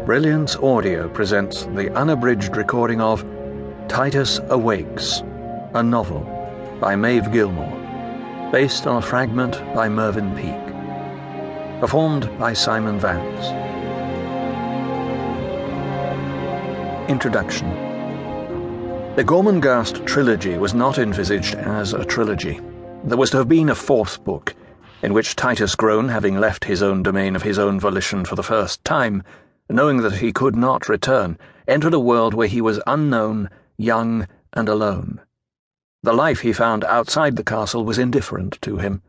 Brilliance Audio presents the unabridged recording of Titus Awakes, a novel by Maeve Gilmore, based on a fragment by Mervyn Peake. Performed by Simon Vance. Introduction. The Gormenghast Trilogy was not envisaged as a trilogy. There was to have been a fourth book, in which Titus Groan, having left his own domain of his own volition for the first time, knowing that he could not return, entered a world where he was unknown, young, and alone. The life he found outside the castle was indifferent to him.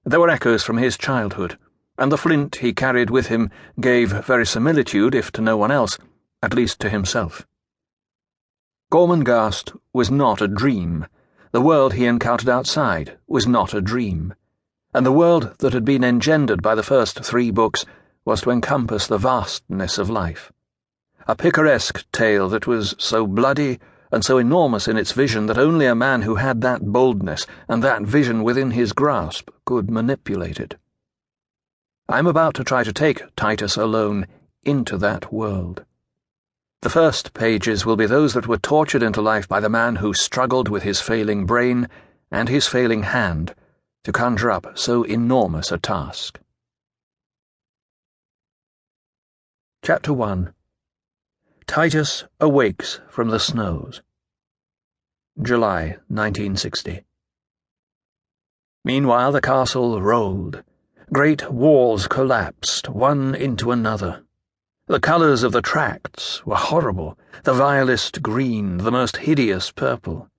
There were echoes from his childhood, and the flint he carried with him gave verisimilitude, if to no one else, at least to himself. Gormenghast was not a dream. The world he encountered outside was not a dream. And the world that had been engendered by the first 3 books was to encompass the vastness of life. A picaresque tale that was so bloody and so enormous in its vision that only a man who had that boldness and that vision within his grasp could manipulate it. I am about to try to take Titus alone into that world. The first pages will be those that were tortured into life by the man who struggled with his failing brain and his failing hand to conjure up so enormous a task. Chapter 1. Titus Awakes from the Snows. July 1960. Meanwhile the castle rolled. Great walls collapsed, one into another. The colours of the tracts were horrible, the vilest green, the most hideous purple.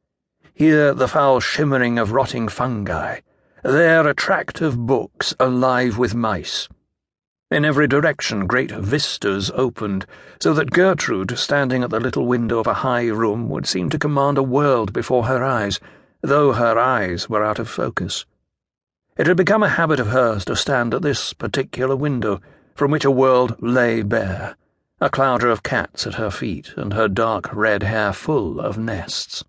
Here the foul shimmering of rotting fungi, there a tract of books alive with mice. In every direction great vistas opened, so that Gertrude, standing at the little window of a high room, would seem to command a world before her eyes, though her eyes were out of focus. It had become a habit of hers to stand at this particular window, from which a world lay bare, a clouder of cats at her feet, and her dark red hair full of nests.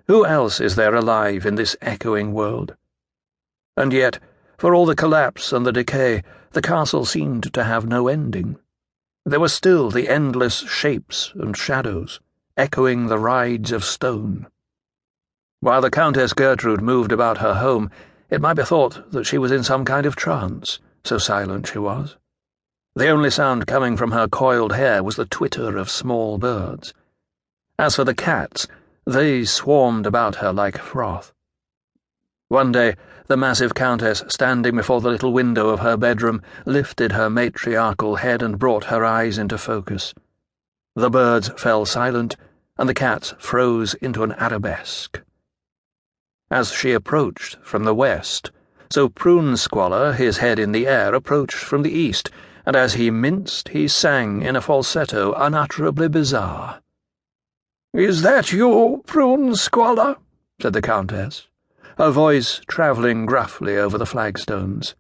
Who else is there alive in this echoing world? And yet, for all the collapse and the decay, the castle seemed to have no ending. There were still the endless shapes and shadows, echoing the rides of stone. While the Countess Gertrude moved about her home, it might be thought that she was in some kind of trance, so silent she was. The only sound coming from her coiled hair was the twitter of small birds. As for the cats, they swarmed about her like froth. One day, the massive Countess, standing before the little window of her bedroom, lifted her matriarchal head and brought her eyes into focus. The birds fell silent, and the cats froze into an arabesque. As she approached from the west, so Prune-Squalor, his head in the air, approached from the east, and as he minced, he sang in a falsetto unutterably bizarre. "Is that you, Prune-Squalor?" said the Countess, her voice travelling gruffly over the flagstones.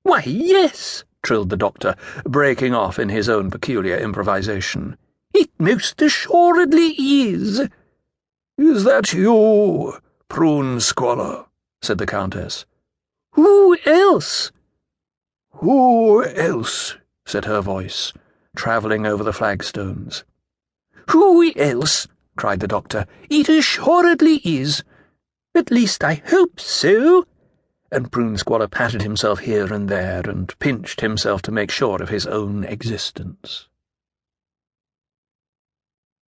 "Why, yes," trilled the doctor, breaking off in his own peculiar improvisation. "It most assuredly is." "Is that you, Prune-Squalor?" said the Countess. "Who else?" "Who else?" said her voice, travelling over the flagstones. "Who else?" cried the doctor. "It assuredly is. At least I hope so." And Prune-Squalor patted himself here and there, and pinched himself to make sure of his own existence.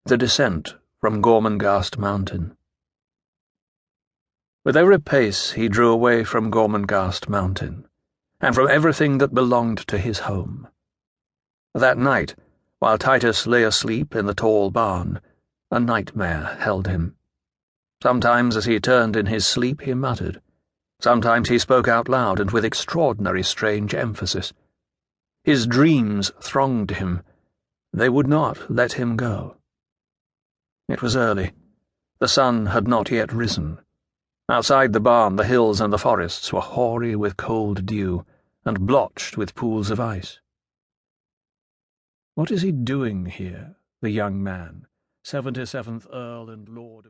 The Descent from Gormenghast Mountain. With every pace he drew away from Gormenghast Mountain, and from everything that belonged to his home. That night, while Titus lay asleep in the tall barn, a nightmare held him. Sometimes as he turned in his sleep he muttered. Sometimes he spoke out loud and with extraordinary strange emphasis. His dreams thronged him. They would not let him go. It was early. The sun had not yet risen. Outside the barn the hills and the forests were hoary with cold dew, and blotched with pools of ice. What is he doing here, the young man, 77th Earl and Lord of